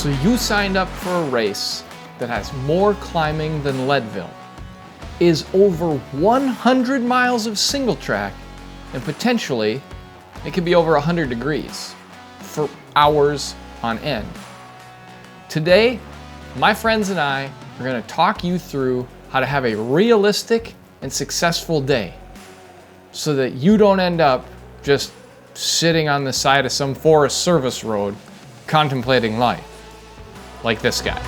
So you signed up for a race that has more climbing than Leadville, is over 100 miles of single track, and potentially it could be over 100 degrees for hours on end. Today, my friends and I are going to talk you through how to have a realistic and successful day so that you don't end up just sitting on the side of some Forest Service road contemplating life, like this guy.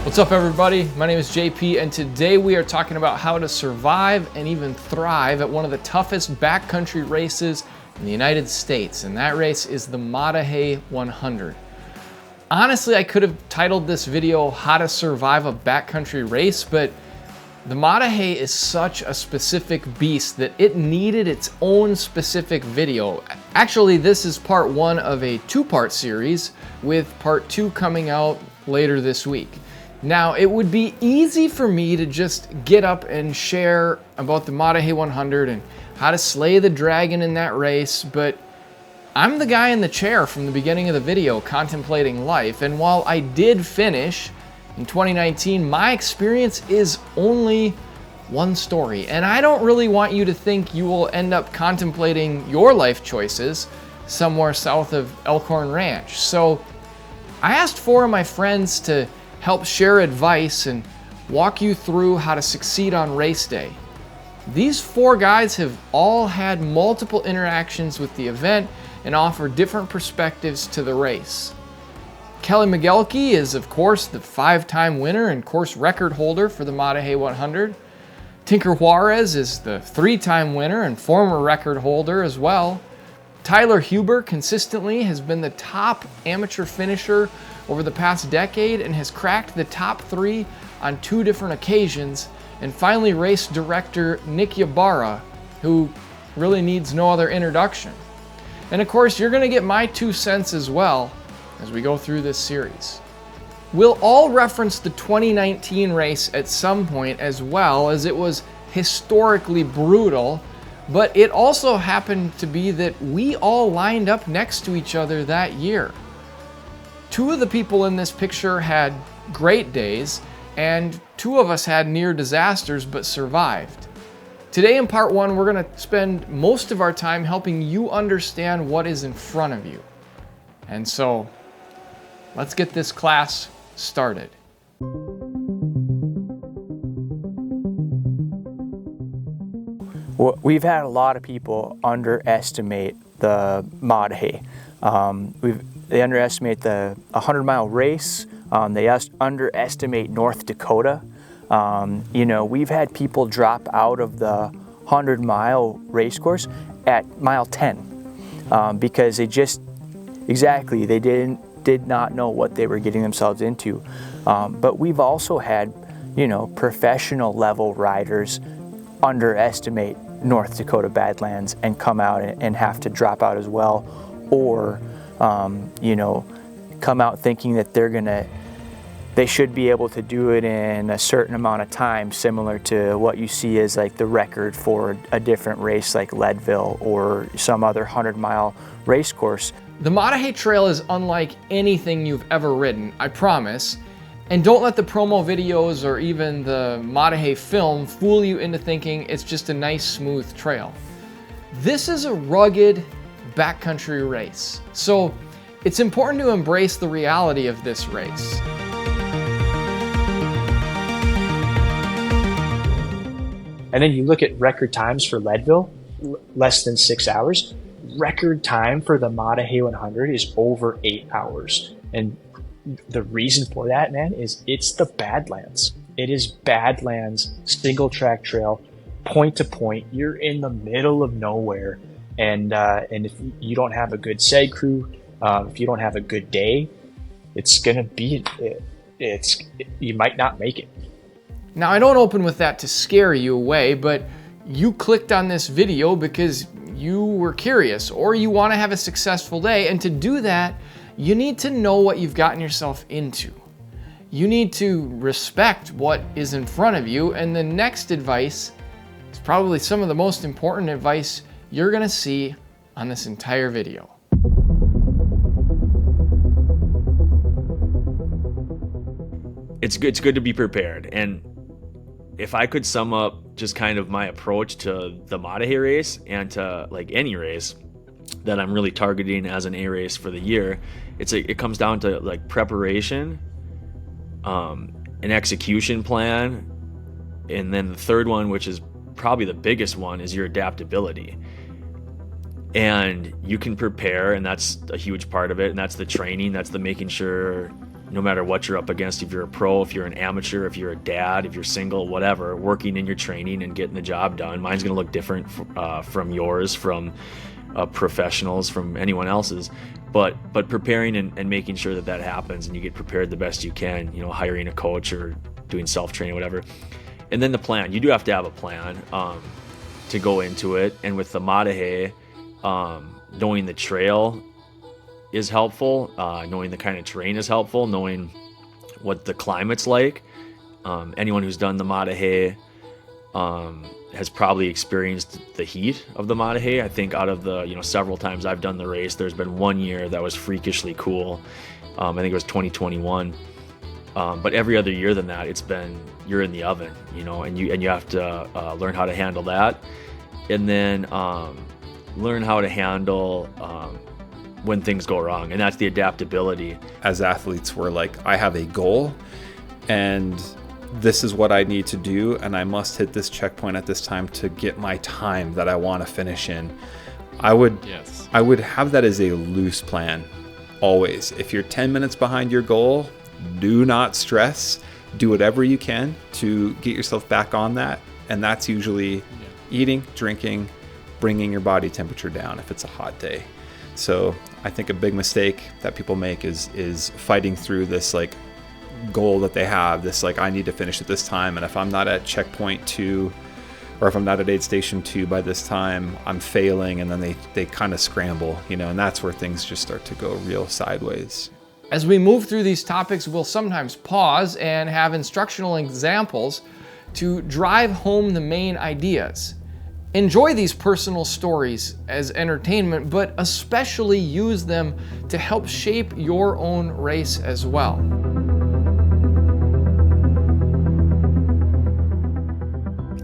What's up, everybody? My name is JP, and today we are talking about how to survive and even thrive at one of the toughest backcountry races in the United States, and that race is the Maah Daah Hey 100. Honestly, I could have titled this video How to Survive a Backcountry Race, but the Maah Daah Hey is such a specific beast that it needed its own specific video. Actually, this is part one of a two-part series, with part two coming out later this week. Now, it would be easy for me to just get up and share about the Maah Daah Hey 100 and how to slay the dragon in that race, but I'm the guy in the chair from the beginning of the video contemplating life, and while I did finish in 2019, my experience is only one story, and I don't really want you to think you will end up contemplating your life choices somewhere south of Elkhorn Ranch. So I asked four of my friends to help share advice and walk you through how to succeed on race day. These four guys have all had multiple interactions with the event and offer different perspectives to the race. Kelly Magelky is, of course, the 5-time winner and course record holder for the Maah Daah Hey 100. Tinker Juarez is the 3-time winner and former record holder as well. Tyler Huber consistently has been the top amateur finisher over the past decade and has cracked the top 3 on 2 different occasions. And finally, race director Nick Ybarra, who really needs no other introduction. And of course, you're gonna get my 2 cents as well as we go through this series. We'll all reference the 2019 race at some point, as well, as it was historically brutal, but it also happened to be that we all lined up next to each other that year. 2 of the people in this picture had great days, and 2 of us had near disasters but survived. Today in part 1, we're going to spend most of our time helping you understand what is in front of you. And so, let's get this class started. Well, we've had a lot of people underestimate the Maah Daah Hey. They underestimate the 100-mile race. They underestimate North Dakota. We've had people drop out of the 100-mile race course at mile 10 because they did not know what they were getting themselves into. But we've also had, professional level riders underestimate North Dakota Badlands and come out and have to drop out as well, or come out thinking that they should be able to do it in a certain amount of time, similar to what you see as like the record for a different race like Leadville or some other 100-mile race course. The Maah Daah Hey Trail is unlike anything you've ever ridden, I promise. And don't let the promo videos or even the Maah Daah Hey film fool you into thinking it's just a nice, smooth trail. This is a rugged backcountry race, so it's important to embrace the reality of this race. And then you look at record times for Leadville, less than 6 hours. Record time for the Maah Daah Hey 100 is over 8 hours. And the reason for that, man, is it's the Badlands. It is Badlands, single track trail, point to point. You're in the middle of nowhere. And if you don't have a good seg crew, if you don't have a good day, it's gonna be, you might not make it. Now, I don't open with that to scare you away, but you clicked on this video because you were curious or you want to have a successful day, and to do that, you need to know what you've gotten yourself into. You need to respect what is in front of you, and the next advice is probably some of the most important advice you're gonna see on this entire video. It's good to be prepared. And if I could sum up just kind of my approach to the Maah Daah Hey race and to like any race that I'm really targeting as an A race for the year, it comes down to like preparation, an execution plan, and then the third one, which is probably the biggest one, is your adaptability. And you can prepare, and that's a huge part of it, and that's the training, that's the making sure no matter what you're up against, if you're a pro, if you're an amateur, if you're a dad, if you're single, whatever, working in your training and getting the job done. Mine's going to look different from yours, from professionals, from anyone else's, but preparing and making sure that happens, and you get prepared the best you can, hiring a coach or doing self-training, whatever. And then the plan, you do have to have a plan to go into it. And with the Maah Daah Hey, knowing the trail is helpful, knowing the kind of terrain is helpful, knowing what the climate's like. Anyone who's done the Maah Daah Hey has probably experienced the heat of the Maah Daah Hey. I think out of the several times I've done the race, there's been one year that was freakishly cool. I think it was 2021. But every other year than that, it's been you're in the oven, and you have to learn how to handle that, and then learn how to handle when things go wrong, and that's the adaptability. As athletes, we're like, I have a goal, and this is what I need to do, and I must hit this checkpoint at this time to get my time that I want to finish in. I would have that as a loose plan always. If you're 10 minutes behind your goal, do not stress. Do whatever you can to get yourself back on that, and that's usually eating, drinking, bringing your body temperature down if it's a hot day. So I think a big mistake that people make is fighting through this like goal that they have, this like I need to finish at this time, and if I'm not at checkpoint 2 or if I'm not at aid station 2 by this time, I'm failing, and then they kind of scramble, and that's where things just start to go real sideways. As we move through these topics, we'll sometimes pause and have instructional examples to drive home the main ideas. Enjoy these personal stories as entertainment, but especially use them to help shape your own race as well.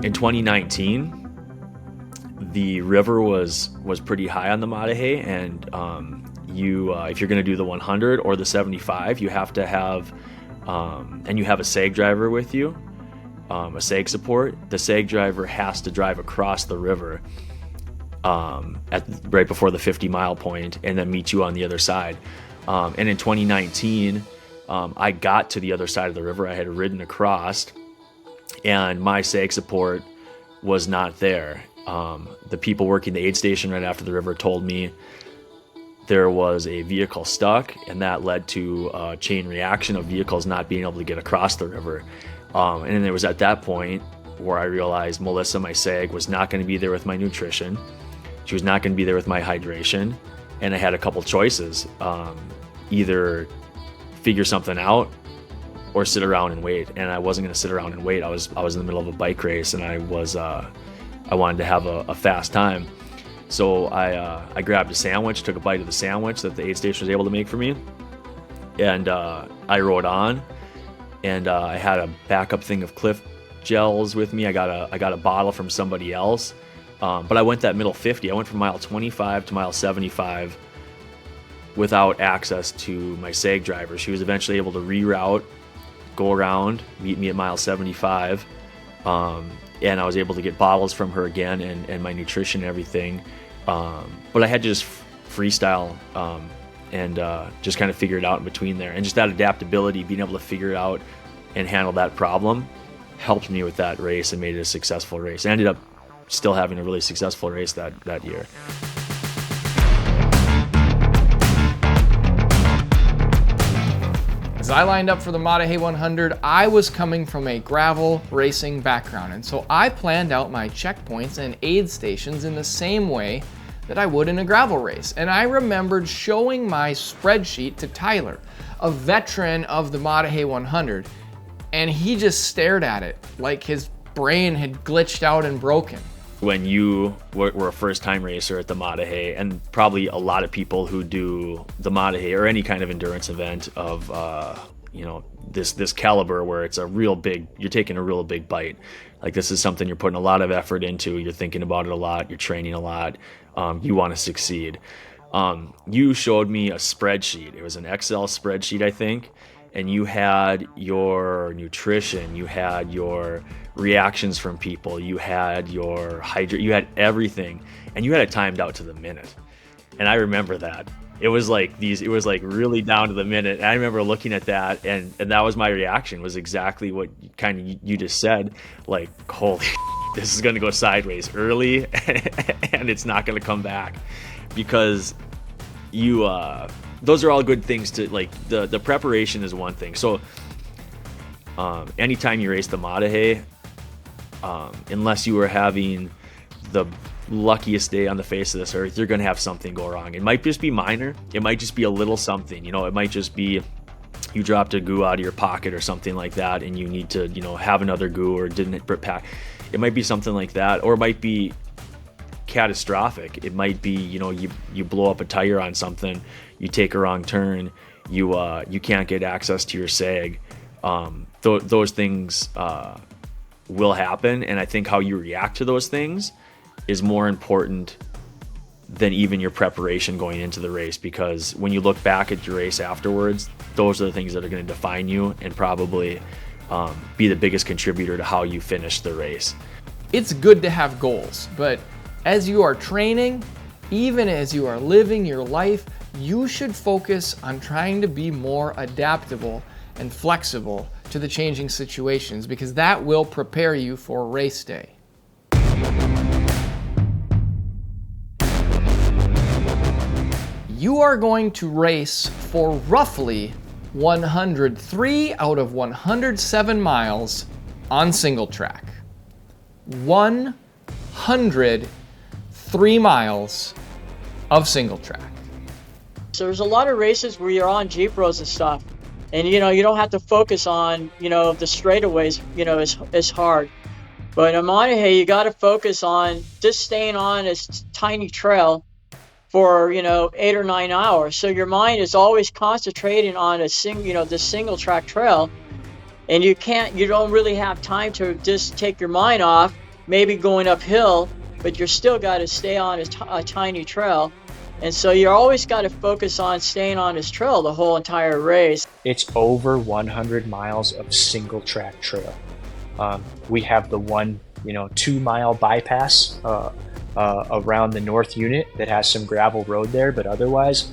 In 2019, the river was pretty high on the Maah Daah Hey, and if you're going to do the 100 or the 75, you have to have, and you have a sag driver with you, a sag support. The sag driver has to drive across the river right before the 50-mile point, and then meet you on the other side. And in 2019, I got to the other side of the river. I had ridden across, and my sag support was not there. The people working the aid station right after the river told me there was a vehicle stuck, and that led to a chain reaction of vehicles not being able to get across the river. And then it was at that point where I realized Melissa, my sag, was not going to be there with my nutrition. She was not going to be there with my hydration. And I had a couple choices. Either figure something out or sit around and wait. And I wasn't going to sit around and wait. I was in the middle of a bike race, and I wanted to have a fast time. So I grabbed a sandwich, took a bite of the sandwich that the aid station was able to make for me, and I rode on. And I had a backup thing of Cliff gels with me. I got a bottle from somebody else, but I went that middle 50. I went from mile 25 to mile 75 without access to my sag driver. She was eventually able to reroute, go around, meet me at mile 75. And I was able to get bottles from her again, and my nutrition and everything. But I had to just freestyle and just kind of figure it out in between there. And just that adaptability, being able to figure it out and handle that problem, helped me with that race and made it a successful race. I ended up still having a really successful race that year. As I lined up for the Maah Daah Hey 100, I was coming from a gravel racing background, and so I planned out my checkpoints and aid stations in the same way that I would in a gravel race. And I remembered showing my spreadsheet to Tyler, a veteran of the Maah Daah Hey 100, and he just stared at it like his brain had glitched out and broken. when you were a first-time racer at the Maah Daah Hey, and probably a lot of people who do the Maah Daah Hey or any kind of endurance event of this caliber, where it's a real big, you're taking a real big bite. Like, this is something you're putting a lot of effort into. You're thinking about it a lot. You're training a lot. You want to succeed. You showed me a spreadsheet. It was an Excel spreadsheet, I think, and you had your nutrition, you had your reactions from people, you had your you had everything, and you had it timed out to the minute. And I remember that. It was like really down to the minute. And I remember looking at that, and that was my reaction, was exactly what you just said. Like, holy, this is going to go sideways early, and it's not going to come back, because those are all good things to, like, the preparation is one thing. So anytime you race the Maah Daah Hey, unless you are having the luckiest day on the face of this earth, you're going to have something go wrong. It might just be minor. It might just be a little something. It might just be you dropped a goo out of your pocket or something like that, and you need to have another goo, or didn't pack. It might be something like that, or it might be catastrophic. It might be you blow up a tire on something, you take a wrong turn, you can't get access to your sag. Those things will happen, and I think how you react to those things is more important than even your preparation going into the race, because when you look back at your race afterwards, those are the things that are going to define you and probably be the biggest contributor to how you finish the race. It's good to have goals, but as you are training, even as you are living your life, you should focus on trying to be more adaptable and flexible to the changing situations, because that will prepare you for race day. You are going to race for roughly 103 out of 107 miles on single track. 103 miles of single track. So there's a lot of races where you're on Jeep roads and stuff, and you don't have to focus on the straightaways as hard. But on Maah Daah Hey, you got to focus on just staying on this tiny trail for 8 or 9 hours. So your mind is always concentrating on this single track trail, and you don't really have time to just take your mind off, maybe going uphill, but you're still got to stay on a tiny trail. And so you always got to focus on staying on this trail the whole entire race. It's over 100 miles of single track trail. We have the one 2-mile bypass around the north unit that has some gravel road there, but otherwise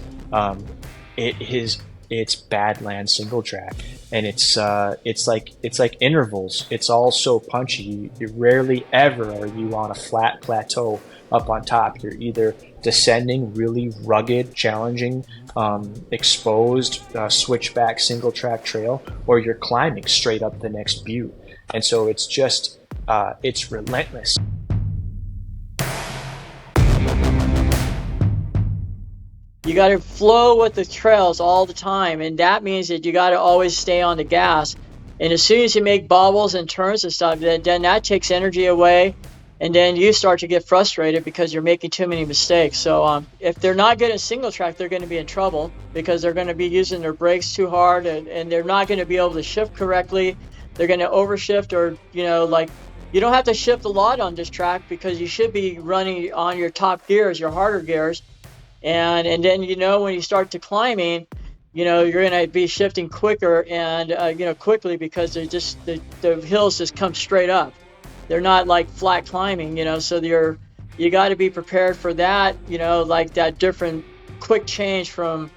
it's Badlands single track, and it's like intervals. It's all so punchy. You rarely ever are you on a flat plateau up on top. You're either descending really rugged, challenging, exposed switchback single track trail, or you're climbing straight up the next butte. And so it's just it's relentless. You got to flow with the trails all the time, and that means that you got to always stay on the gas. And as soon as you make bobbles and turns and stuff, then that takes energy away, and then you start to get frustrated because you're making too many mistakes. So if they're not good at single track, they're going to be in trouble, because they're going to be using their brakes too hard, and they're not going to be able to shift correctly. They're going to overshift, or you don't have to shift a lot on this track, because you should be running on your top gears, your harder gears. And then when you start to climbing, you're going to be shifting quicker and quickly, because they're just the hills just come straight up. They're not like flat climbing, so you got to be prepared for that, like that different quick change from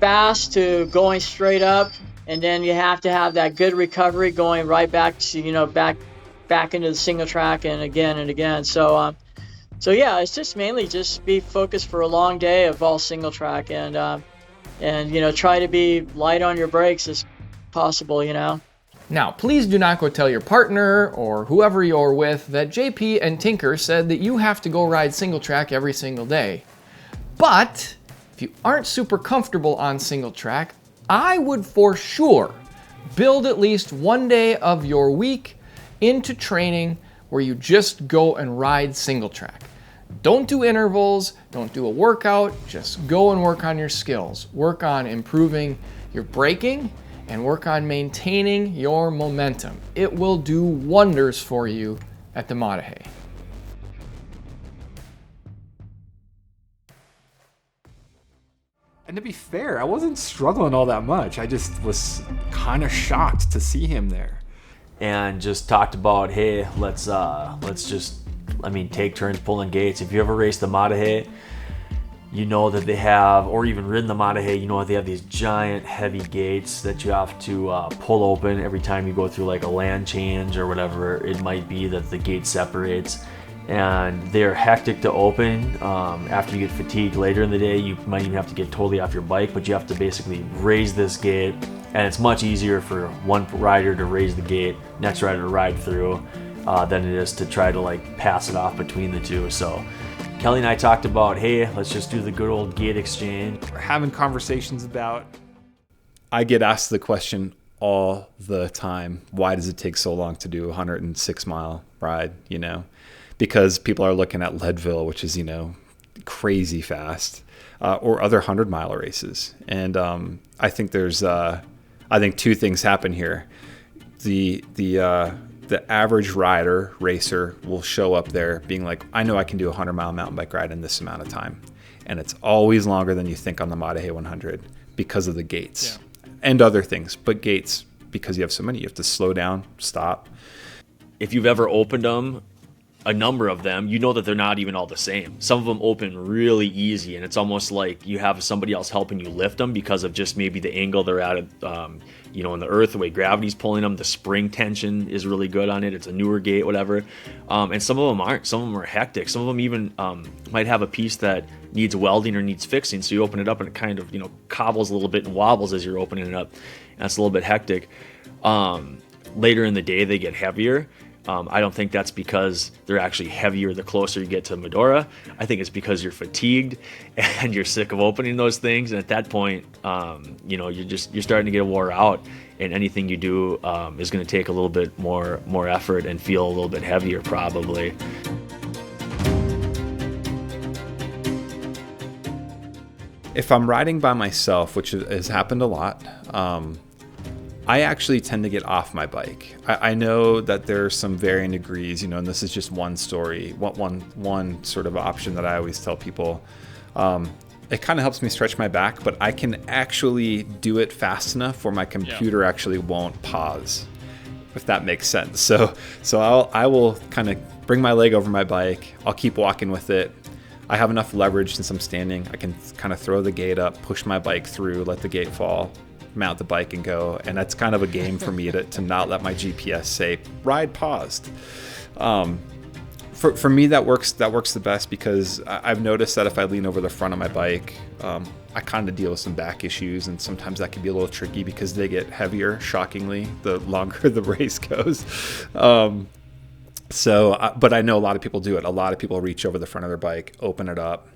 fast to going straight up, and then you have to have that good recovery going right back to back into the single track and again. So yeah, it's just mainly just be focused for a long day of all single track, and try to be light on your brakes as possible. Now, please do not go tell your partner or whoever you're with that JP and Tinker said that you have to go ride single track every single day. But if you aren't super comfortable on single track, I would for sure build at least one day of your week into training where you just go and ride single track. Don't do intervals, don't do a workout, just go and work on your skills. Work on improving your braking and work on maintaining your momentum. It will do wonders for you at the Maah Daah Hey. And to be fair, I wasn't struggling all that much. I just was kind of shocked to see him there. And just talked about, hey, let's just, take turns pulling gates. If you ever race the Maah Daah Hey, you know that they have, or even ridden the Maah Daah Hey, you know that they have these giant heavy gates that you have to pull open every time you go through like a land change or whatever it might be that the gate separates. And they're hectic to open. After you get fatigued later in the day, you might even have to get totally off your bike, but you have to basically raise this gate, and it's much easier for one rider to raise the gate, next rider to ride through, than it is to try to like pass it off between the two. So Kelly and I talked about, hey, let's just do the good old gate exchange. We're having conversations about, I get asked the question all the time, why does it take so long to do a 106-mile ride, Because people are looking at Leadville, which is, crazy fast, or other 100-mile races. And I think there's, two things happen here. The average racer will show up there being like, I know I can do a 100-mile mountain bike ride in this amount of time. And it's always longer than you think on the Maah Daah Hey 100 because of the gates and other things. But gates, because you have so many, you have to slow down, stop. If you've ever opened them, a number of them, you know that they're not even all the same. Some of them open really easy, and it's almost like you have somebody else helping you lift them because of just maybe the angle they're at, in the earth, the way gravity's pulling them. The spring tension is really good on it. It's a newer gate, whatever. And some of them aren't. Some of them are hectic. Some of them even might have a piece that needs welding or needs fixing, so you open it up and it kind of, cobbles a little bit and wobbles as you're opening it up. And that's a little bit hectic. Later in the day, they get heavier. I don't think that's because they're actually heavier the closer you get to Medora. I think it's because you're fatigued and you're sick of opening those things. And at that point, you're starting to get wore out, and anything you do is going to take a little bit more effort and feel a little bit heavier probably. If I'm riding by myself, which has happened a lot, I actually tend to get off my bike. I know that there are some varying degrees, and this is just one story, one sort of option that I always tell people. It kind of helps me stretch my back, but I can actually do it fast enough where my computer actually won't pause, if that makes sense. So I will kind of bring my leg over my bike. I'll keep walking with it. I have enough leverage since I'm standing. I can kind of throw the gate up, push my bike through, let the gate fall, mount the bike and go. And that's kind of a game for me to not let my GPS say ride paused. For me, that works the best because I've noticed that if I lean over the front of my bike, I kind of deal with some back issues, and sometimes that can be a little tricky because they get heavier, shockingly, the longer the race goes. But I know a lot of people do it. A lot of people reach over the front of their bike, open it up,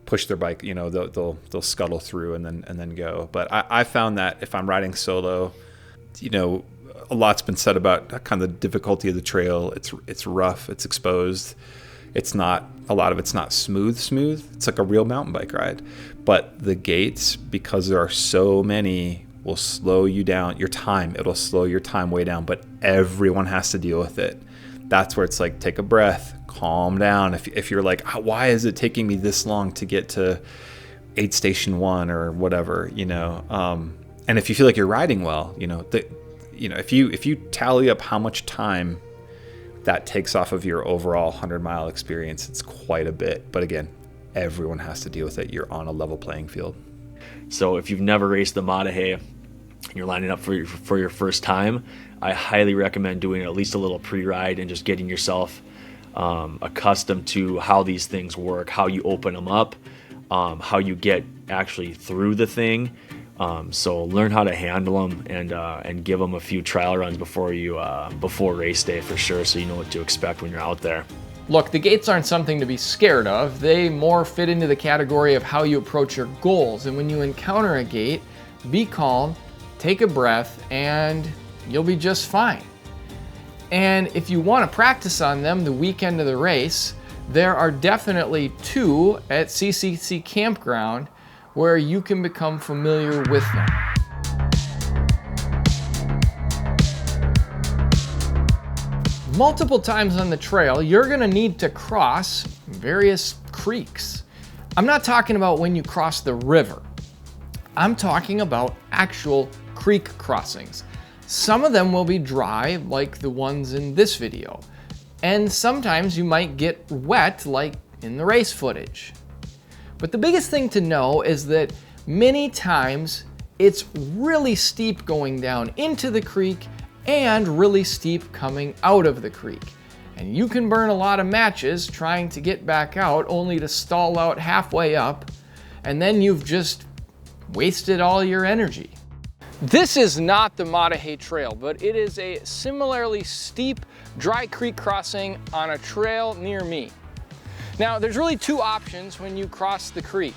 push their bike, they'll scuttle through and then go. But I found that if I'm riding solo, a lot's been said about kind of the difficulty of the trail. It's rough, it's exposed. A lot of it's not smooth. It's like a real mountain bike ride. But the gates, because there are so many, will slow you down, your time. It'll slow your time way down, but everyone has to deal with it. That's where it's like, take a breath, calm down. If you're like, why is it taking me this long to get to aid station 1 or whatever, and if you feel like you're riding well, if you tally up how much time that takes off of your overall 100-mile experience, it's quite a bit. But again, everyone has to deal with it. You're on a level playing field. So if you've never raced the Maah Daah Hey and you're lining up for your first time, I highly recommend doing at least a little pre-ride and just getting yourself accustomed to how these things work, how you open them up, how you get actually through the thing. So learn how to handle them and give them a few trial runs before race day for sure, so you know what to expect when you're out there. Look, the gates aren't something to be scared of. They more fit into the category of how you approach your goals. And when you encounter a gate, be calm, take a breath, and you'll be just fine. And if you want to practice on them the weekend of the race, there are definitely 2 at CCC Campground where you can become familiar with them. Multiple times on the trail, you're gonna need to cross various creeks. I'm not talking about when you cross the river. I'm talking about actual creek crossings. Some of them will be dry, like the ones in this video. And sometimes you might get wet, like in the race footage. But the biggest thing to know is that many times it's really steep going down into the creek and really steep coming out of the creek. And you can burn a lot of matches trying to get back out only to stall out halfway up, and then you've just wasted all your energy. This is not the Maah Daah Hey Trail, but it is a similarly steep dry creek crossing on a trail near me. Now, there's really 2 options when you cross the creek.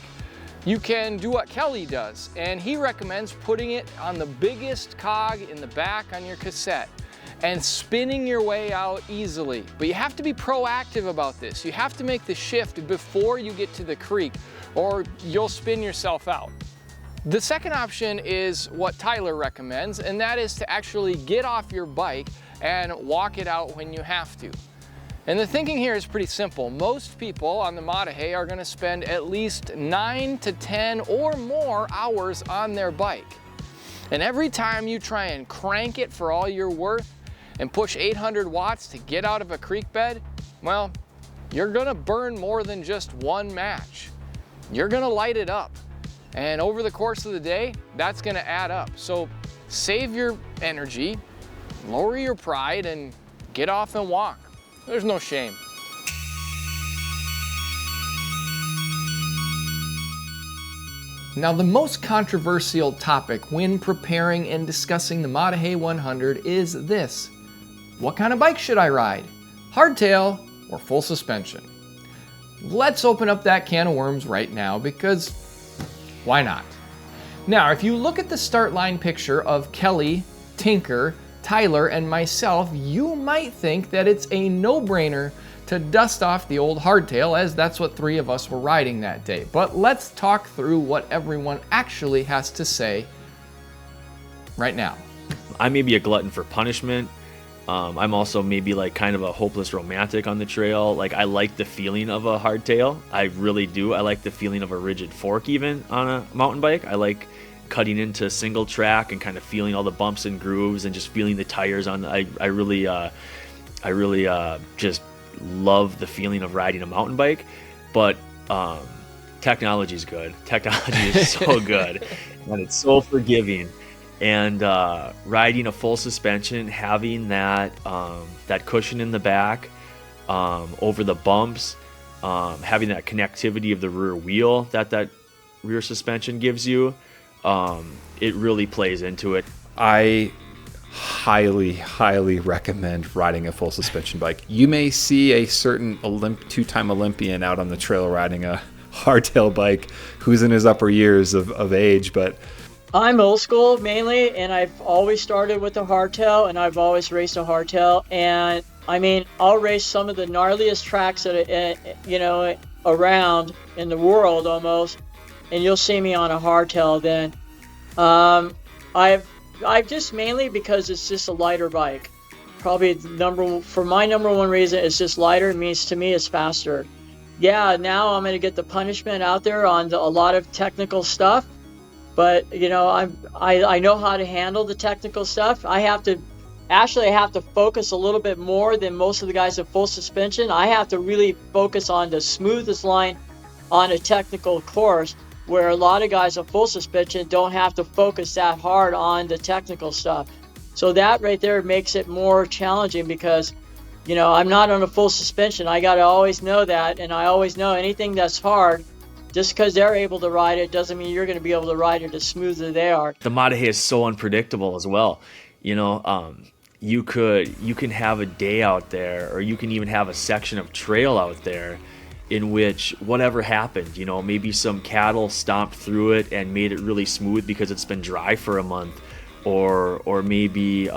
You can do what Kelly does, and he recommends putting it on the biggest cog in the back on your cassette and spinning your way out easily. But you have to be proactive about this. You have to make the shift before you get to the creek, or you'll spin yourself out. The second option is what Tyler recommends, and that is to actually get off your bike and walk it out when you have to. And the thinking here is pretty simple. Most people on the Maah Daah Hey are gonna spend at least 9 to 10 or more hours on their bike. And every time you try and crank it for all you're worth and push 800 watts to get out of a creek bed, well, you're gonna burn more than just one match. You're gonna light it up. And over the course of the day, that's gonna add up. So save your energy, lower your pride, and get off and walk. There's no shame. Now, the most controversial topic when preparing and discussing the Maah Daah Hey 100 is this: what kind of bike should I ride? Hardtail or full suspension? Let's open up that can of worms right now, because why not? Now, if you look at the start line picture of Kelly, Tinker, Tyler, and myself, you might think that it's a no-brainer to dust off the old hardtail, as that's what 3 of us were riding that day. But let's talk through what everyone actually has to say right now. I may be a glutton for punishment. I'm also maybe like kind of a hopeless romantic on the trail. Like, I like the feeling of a hardtail. I really do. I like the feeling of a rigid fork even on a mountain bike. I like cutting into single track and kind of feeling all the bumps and grooves and just feeling the tires on. I really just love the feeling of riding a mountain bike. But technology is good. Technology is so good, and it's so forgiving. And riding a full suspension, having that that cushion in the back over the bumps, having that connectivity of the rear wheel that rear suspension gives you, it really plays into it. I highly recommend riding a full suspension bike. You may see a certain 2-time Olympian out on the trail riding a hardtail bike who's in his upper years of age, but I'm old school mainly, and I've always started with a hardtail, and I've always raced a hardtail. And I mean, I'll race some of the gnarliest tracks that around in the world almost, and you'll see me on a hardtail then. I've just mainly because it's just a lighter bike. Probably my number one reason is just lighter. It means to me it's faster. Yeah, now I'm going to get the punishment out there on a lot of technical stuff. But I know how to handle the technical stuff. I have to focus a little bit more than most of the guys at full suspension. I have to really focus on the smoothest line on a technical course, where a lot of guys at full suspension don't have to focus that hard on the technical stuff. So that right there makes it more challenging, because I'm not on a full suspension. I got to always know that, and I always know anything that's hard, just because they're able to ride it doesn't mean you're going to be able to ride it as smooth as they are. The Maah Daah Hey is so unpredictable as well. You can have a day out there, or you can even have a section of trail out there in which whatever happened, maybe some cattle stomped through it and made it really smooth because it's been dry for a month, or maybe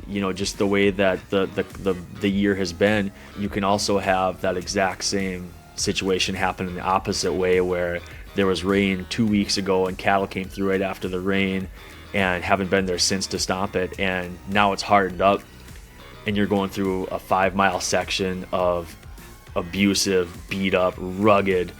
you know, just the way that the year has been, you can also have that exact same situation happen in the opposite way, where there was rain 2 weeks ago and cattle came through right after the rain and haven't been there since to stop it, and now it's hardened up and you're going through a 5-mile section of abusive, beat up, rugged,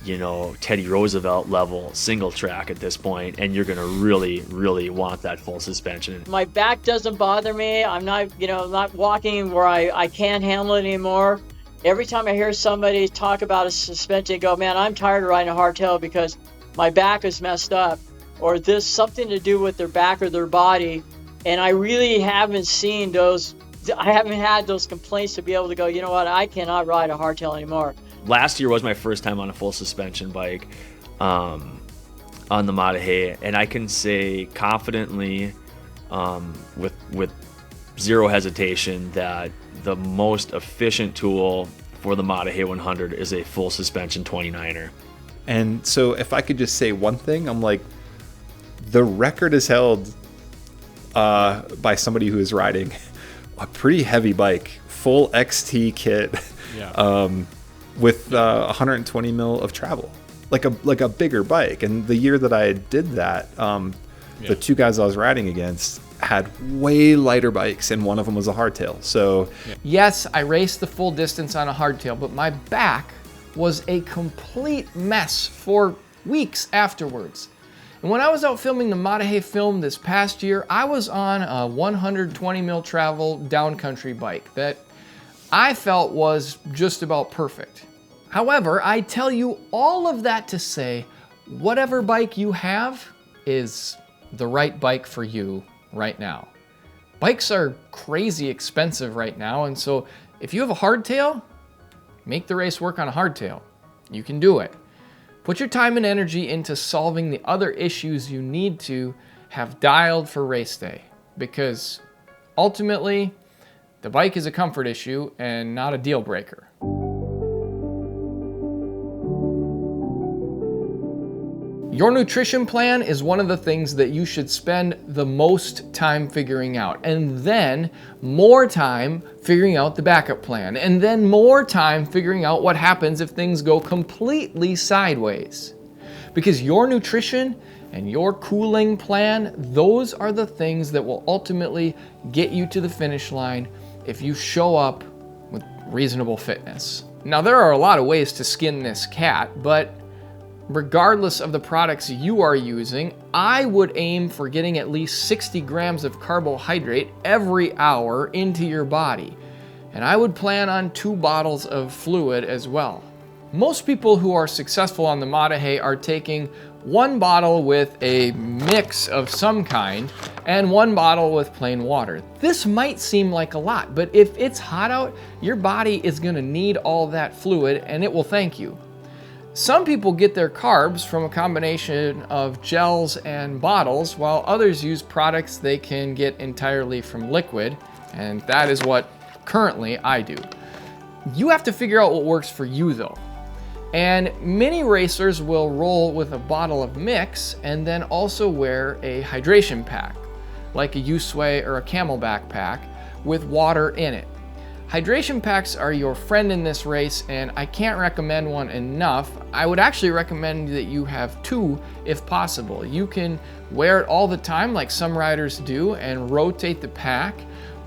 you know, Teddy Roosevelt level single track at this point, and you're gonna really want that full suspension. My back doesn't bother me. I'm not, you know, not walking where I can't handle it anymore. Every time I hear somebody talk about a suspension, I go, man, I'm tired of riding a hardtail because my back is messed up, or this something to do with their back or their body. And I really haven't seen those, I haven't had those complaints to be able to go, you know what, I cannot ride a hardtail anymore. Last year was my first time on a full suspension bike on the Maah Daah Hey, and I can say confidently with zero hesitation that the most efficient tool for the Maah Daah Hey 100 is a full suspension 29er. And so if I could just say one thing, I'm like, the record is held by somebody who is riding a pretty heavy bike, full XT kit, with 120 mil of travel, like a bigger bike. And the year that I did that, the two guys I was riding against had way lighter bikes, and one of them was a hardtail. So yes, I raced the full distance on a hardtail, but my back was a complete mess for weeks afterwards. And when I was out filming the Maah Daah Hey film this past year, I was on a 120 mil travel downcountry bike that I felt was just about perfect. However, I tell you all of that to say, whatever bike you have is the right bike for you right now. Bikes are crazy expensive right now, and so if you have a hardtail, make the race work on a hardtail. You can do it. Put your time and energy into solving the other issues you need to have dialed for race day, because ultimately, the bike is a comfort issue and not a deal breaker. Your nutrition plan is one of the things that you should spend the most time figuring out, and then more time figuring out the backup plan, and then more time figuring out what happens if things go completely sideways. Because your nutrition and your cooling plan, those are the things that will ultimately get you to the finish line if you show up with reasonable fitness. Now, there are a lot of ways to skin this cat, but regardless of the products you are using, I would aim for getting at least 60 grams of carbohydrate every hour into your body. And I would plan on 2 bottles of fluid as well. Most people who are successful on the Maah Daah Hey are taking 1 bottle with a mix of some kind and 1 bottle with plain water. This might seem like a lot, but if it's hot out, your body is gonna need all that fluid and it will thank you. Some people get their carbs from a combination of gels and bottles, while others use products they can get entirely from liquid, and that is what currently I do. You have to figure out what works for you though. And many racers will roll with a bottle of mix and then also wear a hydration pack, like a U-Sway or a Camelback pack with water in it. Hydration packs are your friend in this race, and I can't recommend one enough. I would actually recommend that you have 2 if possible. You can wear it all the time like some riders do and rotate the pack,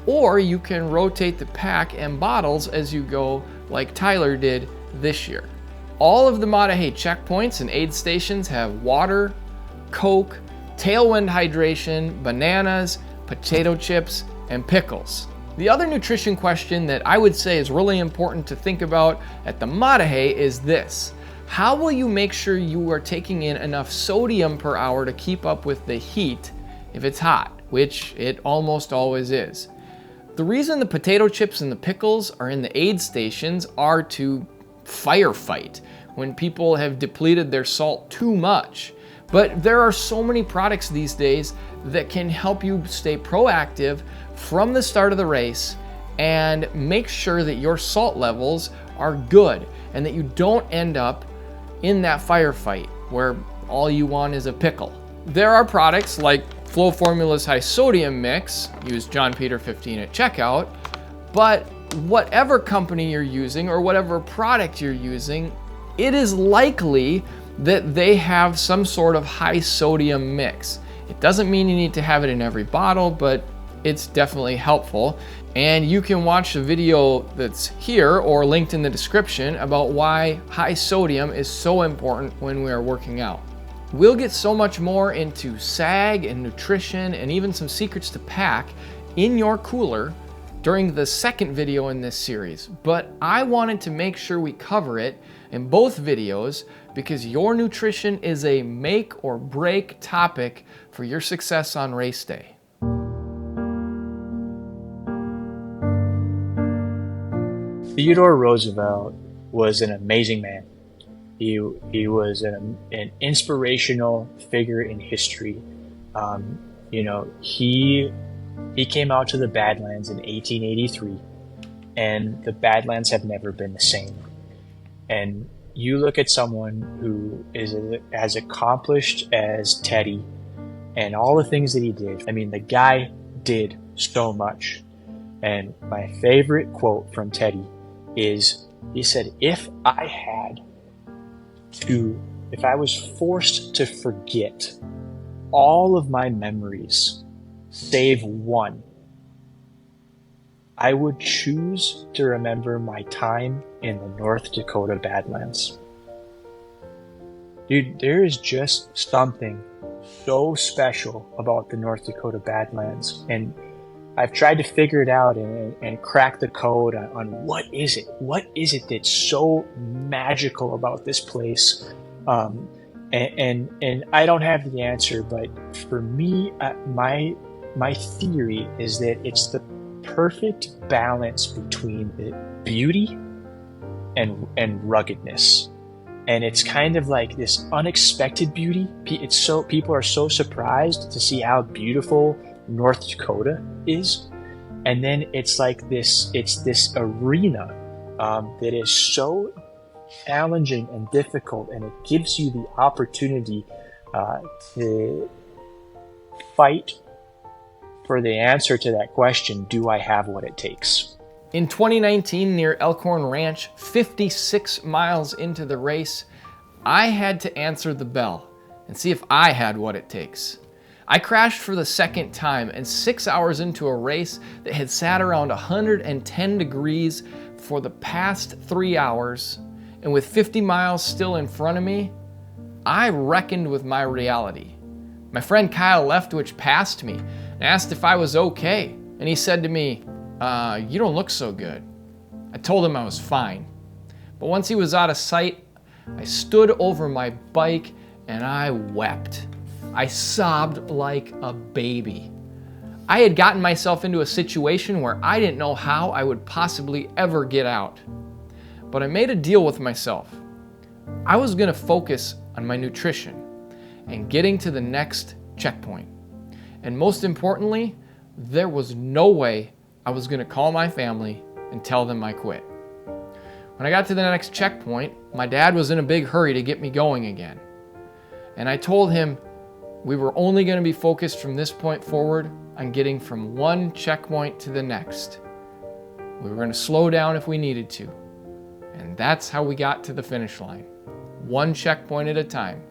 or you can rotate the pack and bottles as you go like Tyler did this year. All of the Maah Daah Hey checkpoints and aid stations have water, Coke, tailwind hydration, bananas, potato chips, and pickles. The other nutrition question that I would say is really important to think about at the Maah Daah Hey is this: how will you make sure you are taking in enough sodium per hour to keep up with the heat if it's hot, which it almost always is? The reason the potato chips and the pickles are in the aid stations are to firefight when people have depleted their salt too much. But there are so many products these days that can help you stay proactive from the start of the race and make sure that your salt levels are good and that you don't end up in that firefight where all you want is a pickle. There are products like Flow Formula's high sodium mix, use John Peter 15 at checkout, but whatever company you're using or whatever product you're using, it is likely that they have some sort of high sodium mix. It doesn't mean you need to have it in every bottle, but it's definitely helpful. And you can watch the video that's here or linked in the description about why high sodium is so important when we are working out. We'll get so much more into sag and nutrition and even some secrets to pack in your cooler during the second video in this series, but I wanted to make sure we cover it in both videos because your nutrition is a make or break topic for your success on race day. Theodore Roosevelt was an amazing man. He was an inspirational figure in history. He came out to the Badlands in 1883, and the Badlands have never been the same. And you look at someone who is as accomplished as Teddy and all the things that he did. I mean, the guy did so much. And my favorite quote from Teddy is, he said, if I was forced to forget all of my memories, save one, I would choose to remember my time in the North Dakota Badlands. Dude, there is just something so special about the North Dakota Badlands, and I've tried to figure it out and crack the code on what is it that's so magical about this place. And I don't have the answer, but for me, my theory is that it's the perfect balance between the beauty and ruggedness. And it's kind of like this unexpected beauty. People are so surprised to see how beautiful North Dakota is. And then it's like this arena that is so challenging and difficult, and it gives you the opportunity to fight for the answer to that question, do I have what it takes? In 2019, near Elkhorn Ranch, 56 miles into the race, I had to answer the bell and see if I had what it takes. I crashed for the second time, and 6 hours into a race that had sat around 110 degrees for the past 3 hours, and with 50 miles still in front of me, I reckoned with my reality. My friend Kyle Leftwich passed me and asked if I was okay, and he said to me, you don't look so good. I told him I was fine. But once he was out of sight, I stood over my bike and I wept. I sobbed like a baby. I had gotten myself into a situation where I didn't know how I would possibly ever get out. But I made a deal with myself. I was gonna focus on my nutrition and getting to the next checkpoint. And most importantly, there was no way I was gonna call my family and tell them I quit. When I got to the next checkpoint, my dad was in a big hurry to get me going again. And I told him we were only gonna be focused from this point forward on getting from one checkpoint to the next. We were gonna slow down if we needed to. And that's how we got to the finish line. One checkpoint at a time.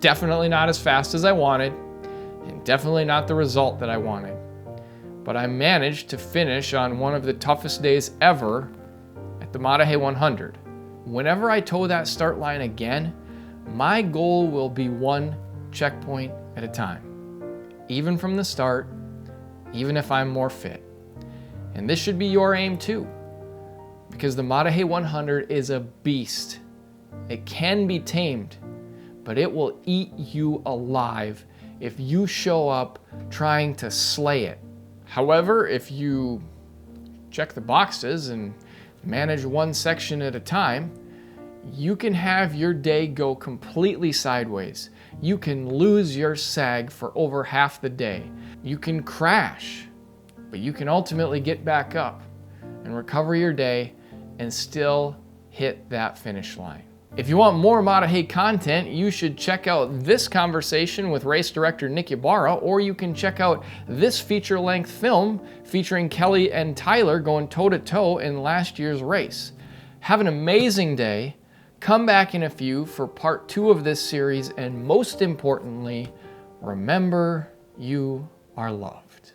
Definitely not as fast as I wanted, and definitely not the result that I wanted. But I managed to finish on one of the toughest days ever at the Maah Daah Hey 100. Whenever I toe that start line again, my goal will be one checkpoint at a time. Even from the start, even if I'm more fit. And this should be your aim too, because the Maah Daah Hey 100 is a beast. It can be tamed, but it will eat you alive if you show up trying to slay it. However, if you check the boxes and manage one section at a time, you can have your day go completely sideways. You can lose your sag for over half the day. You can crash, but you can ultimately get back up and recover your day and still hit that finish line. If you want more Maah Daah Hey content, you should check out this conversation with race director Nick Ybarra, or you can check out this feature-length film featuring Kelly and Tyler going toe-to-toe in last year's race. Have an amazing day. Come back in a few for part 2 of this series, and most importantly, remember you are loved.